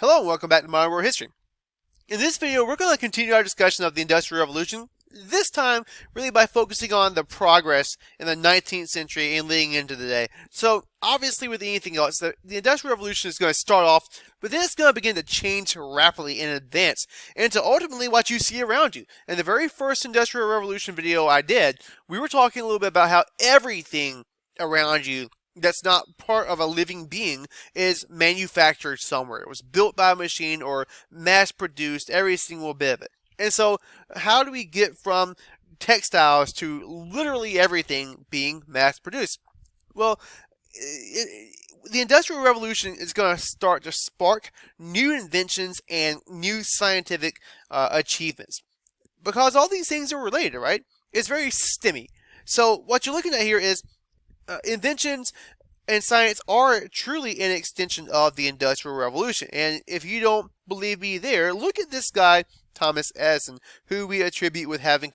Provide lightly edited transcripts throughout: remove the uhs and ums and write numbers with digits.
Hello and welcome back to Modern World History. In this video, we're going to continue our discussion of the Industrial Revolution, this time really by focusing on the progress in the 19th century and leading into today. So, obviously with anything else, the Industrial Revolution is going to start off, but then it's going to begin to change rapidly and advance into ultimately what you see around you. In the very first Industrial Revolution video I did, we were talking a little bit about how everything around you that's not part of a living being is manufactured somewhere. It was built by a machine or mass produced, every single bit of it. And so how do we get from textiles to literally everything being mass produced? Well, the Industrial Revolution is going to start to spark new inventions and new scientific achievements. Because all these things are related, right? It's very stemmy. So what you're looking at here is inventions and science are truly an extension of the Industrial Revolution. And if you don't believe me there, look at this guy, Thomas Edison, who we attribute with having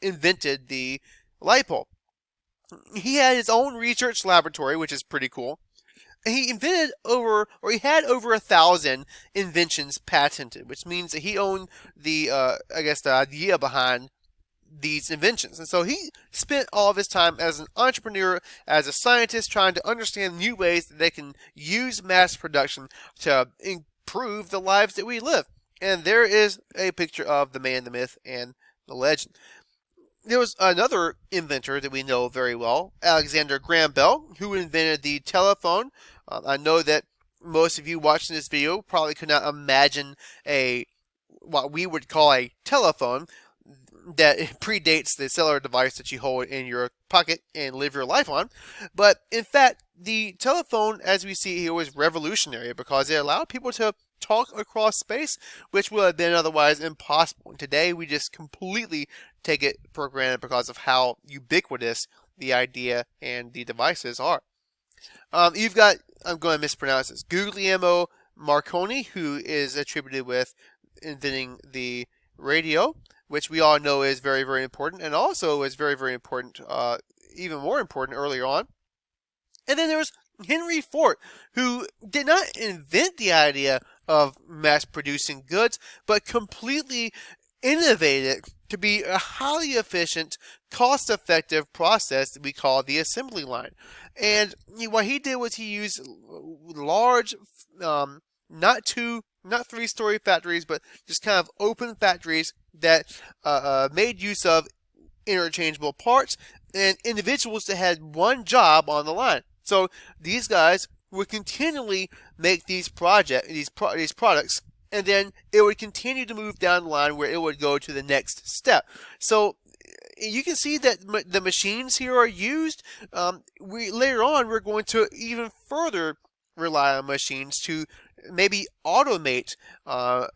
invented the light bulb. He had his own research laboratory, which is pretty cool. He had over 1,000 inventions patented, which means that he owned the idea behind these inventions. And so he spent all of his time as an entrepreneur, as a scientist, trying to understand new ways that they can use mass production to improve the lives that we live. And there is a picture of the man, the myth, and the legend. There was another inventor that we know very well, Alexander Graham Bell, who invented the telephone. I know that most of you watching this video probably could not imagine what we would call a telephone that predates the cellular device that you hold in your pocket and live your life on. But in fact, the telephone, as we see here, was revolutionary because it allowed people to talk across space, which would have been otherwise impossible. And today, we just completely take it for granted because of how ubiquitous the idea and the devices are. You've got, I'm going to mispronounce this, Guglielmo Marconi, who is attributed with inventing the radio, which we all know is very, very important, and also is very, very important, even more important earlier on. And then there was Henry Ford, who did not invent the idea of mass-producing goods, but completely innovated to be a highly efficient, cost-effective process that we call the assembly line. And what he did was he used large, not three-story factories, but just kind of open factories that made use of interchangeable parts and individuals that had one job on the line. So these guys would continually make these products, and then it would continue to move down the line where it would go to the next step. So you can see that the machines here are used. Later on, we're going to even further rely on machines to maybe automate a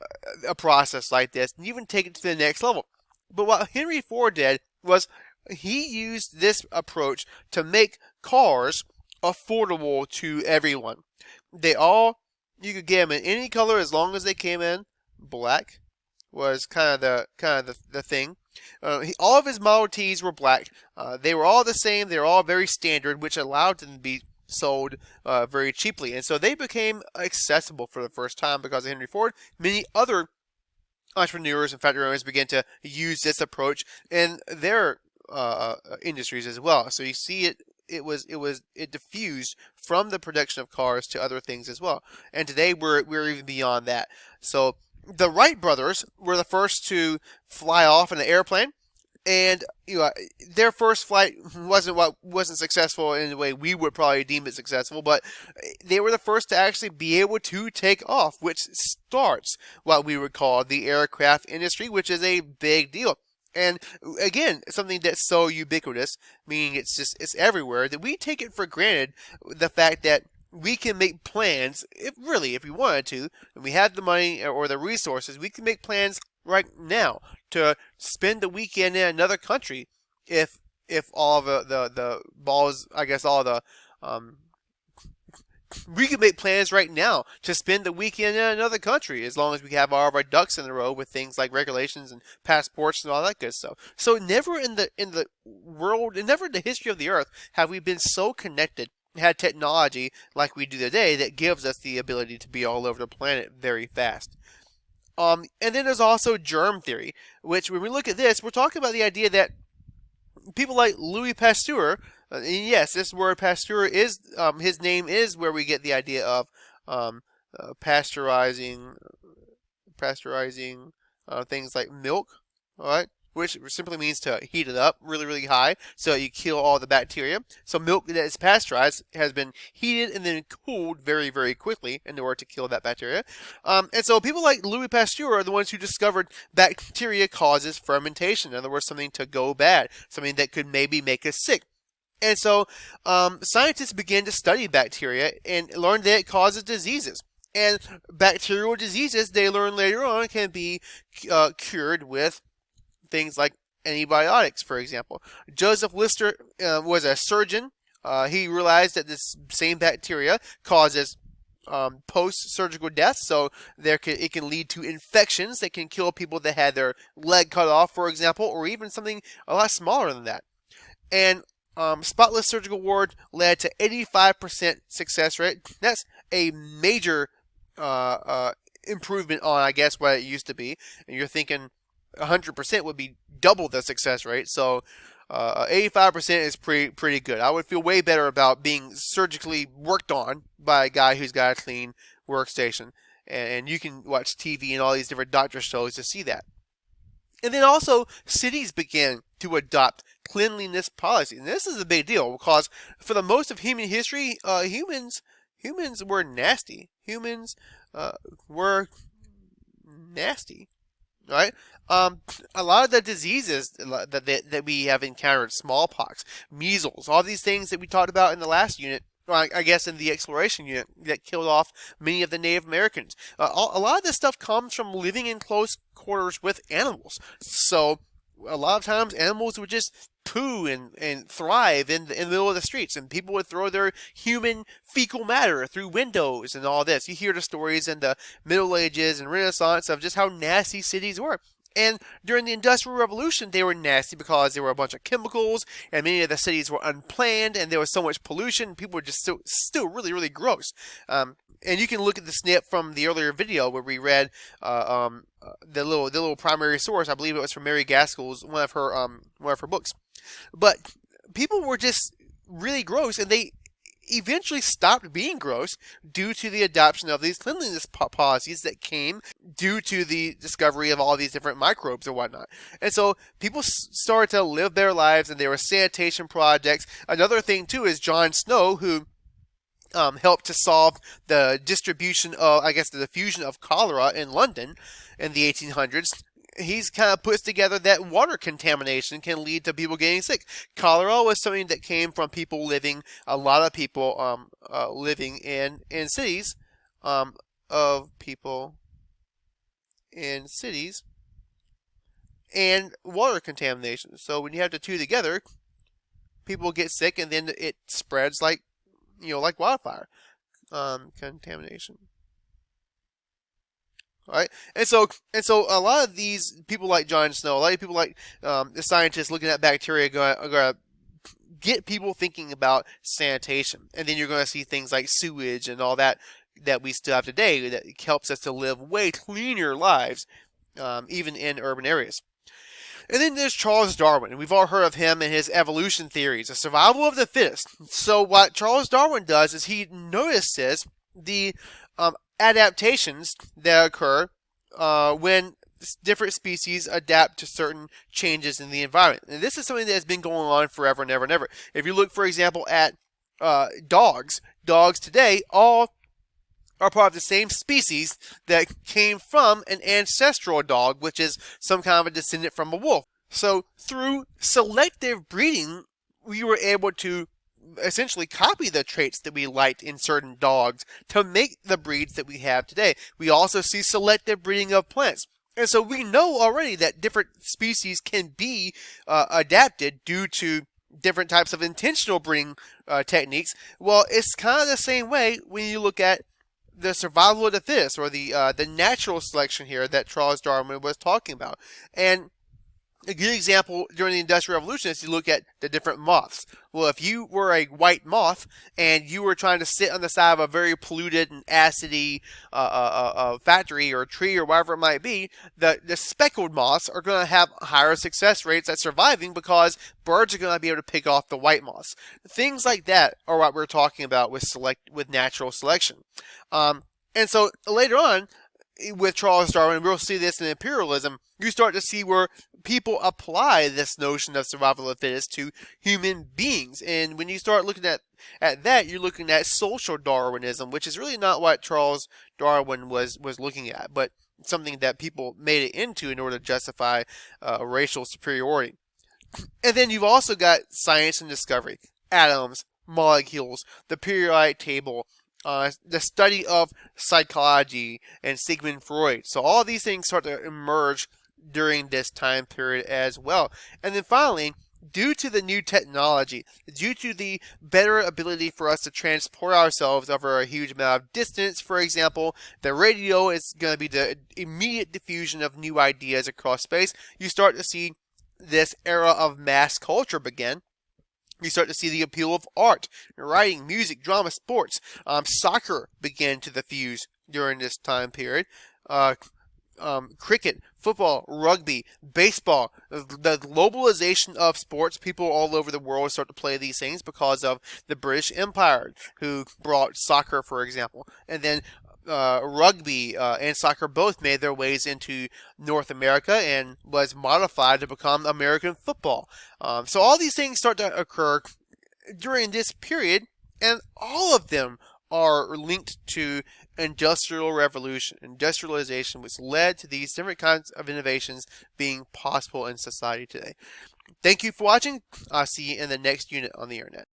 process like this and even take it to the next level. But what Henry Ford did was he used this approach to make cars affordable to everyone. You could get them in any color as long as they came in black. Was kind of the thing. All of his Model Ts were black. They were all the same. They were all very standard, which allowed them to be sold very cheaply. And so they became accessible for the first time because of Henry Ford. Many other entrepreneurs and factory owners began to use this approach in their industries as well. So you see it diffused from the production of cars to other things as well. And today we're even beyond that. So the Wright brothers were the first to fly off in an airplane. And their first flight wasn't successful in the way we would probably deem it successful, but they were the first to actually be able to take off, which starts what we would call the aircraft industry, which is a big deal. And again, something that's so ubiquitous, meaning it's everywhere, that we take it for granted, the fact that we can make plans, if we wanted to, and we have the money or the resources, we can make plans right now to spend the weekend in another country if all of the balls, I guess all the we can make plans right now to spend the weekend in another country as long as we have all of our ducks in a row with things like regulations and passports and all that good stuff. So never in the world, and never in the history of the earth have we been so connected had technology like we do today that gives us the ability to be all over the planet very fast. And then there's also germ theory, which when we look at this, we're talking about the idea that people like Louis Pasteur, and yes, this word Pasteur is, his name is where we get the idea of um, pasteurizing things like milk, all right? Which simply means to heat it up really, really high so you kill all the bacteria. So milk that is pasteurized has been heated and then cooled very, very quickly in order to kill that bacteria. And so people like Louis Pasteur are the ones who discovered bacteria causes fermentation. In other words, something to go bad, something that could maybe make us sick. And so scientists began to study bacteria and learned that it causes diseases. And bacterial diseases, they learn later on, can be cured with things like antibiotics, for example. Joseph Lister was a surgeon. He realized that this same bacteria causes post-surgical death, so it can lead to infections that can kill people that had their leg cut off, for example, or even something a lot smaller than that. And spotless surgical ward led to 85% success rate. That's a major improvement on, I guess, what it used to be. And you're thinking 100% would be double the success rate. So 85% is pretty good. I would feel way better about being surgically worked on by a guy who's got a clean workstation. And you can watch TV and all these different doctor shows to see that. And then also, cities began to adopt cleanliness policies. And this is a big deal because for the most of human history, humans were nasty. Humans were nasty, right? A lot of the diseases that we have encountered, smallpox, measles, all these things that we talked about in the last unit, or I guess in the exploration unit, that killed off many of the Native Americans. A lot of this stuff comes from living in close quarters with animals. So a lot of times animals would just poo and thrive in the middle of the streets, and people would throw their human fecal matter through windows and all this. You hear the stories in the Middle Ages and Renaissance of just how nasty cities were. And during the Industrial Revolution, they were nasty because there were a bunch of chemicals, and many of the cities were unplanned, and there was so much pollution. People were just still really, really gross. And you can look at the snip from the earlier video where we read the little primary source. I believe it was from Mary Gaskell's one of her books. But people were just really gross, and they eventually stopped being gross due to the adoption of these cleanliness policies that came due to the discovery of all these different microbes and whatnot. And so people started to live their lives, and there were sanitation projects. Another thing too is John Snow, who helped to solve the distribution of, I guess, the diffusion of cholera in London in the 1800s. He's kind of puts together that water contamination can lead to people getting sick. Cholera was something that came from people living, a lot of people living in cities, of people in cities, and water contamination. So when you have the two together, people get sick, and then it spreads like wildfire. Contamination. Right, and so a lot of these people like John Snow, a lot of people like the scientists looking at bacteria are going to get people thinking about sanitation, and then you're going to see things like sewage and all that we still have today that helps us to live way cleaner lives, even in urban areas. And then there's Charles Darwin, and we've all heard of him and his evolution theories, the survival of the fittest. So what Charles Darwin does is he notices the adaptations that occur when different species adapt to certain changes in the environment. And this is something that has been going on forever and ever and ever. If you look, for example, at dogs today all are part of the same species that came from an ancestral dog, which is some kind of a descendant from a wolf. So through selective breeding, we were able to essentially copy the traits that we liked in certain dogs to make the breeds that we have today. We also see selective breeding of plants. And so we know already that different species can be adapted due to different types of intentional breeding techniques. Well, it's kind of the same way when you look at the survival of the fittest, or the natural selection here that Charles Darwin was talking about. And A good example during the Industrial Revolution is you look at the different moths. Well, if you were a white moth and you were trying to sit on the side of a very polluted and acidy factory or tree or whatever it might be, the speckled moths are going to have higher success rates at surviving because birds are going to be able to pick off the white moths. Things like that are what we're talking about with natural selection. And so later on, with Charles Darwin, we'll see this in imperialism, you start to see where people apply this notion of survival of the fittest to human beings. And when you start looking at that, you're looking at social Darwinism, which is really not what Charles Darwin was looking at, but something that people made it into in order to justify racial superiority. And then you've also got science and discovery, atoms, molecules, the periodic table, the study of psychology and Sigmund Freud. So all these things start to emerge during this time period as well. And then finally, due to the new technology, due to the better ability for us to transport ourselves over a huge amount of distance, for example, the radio is going to be the immediate diffusion of new ideas across space. You start to see this era of mass culture begin. You start to see the appeal of art, writing, music, drama, sports. Soccer began to diffuse during this time period. Cricket, football, rugby, baseball, the globalization of sports. People all over the world start to play these things because of the British Empire, who brought soccer, for example. And then rugby and soccer both made their ways into North America and was modified to become American football. So all these things start to occur during this period, and all of them are linked to industrial revolution, industrialization, which led to these different kinds of innovations being possible in society today. Thank you for watching. I'll see you in the next unit on the internet.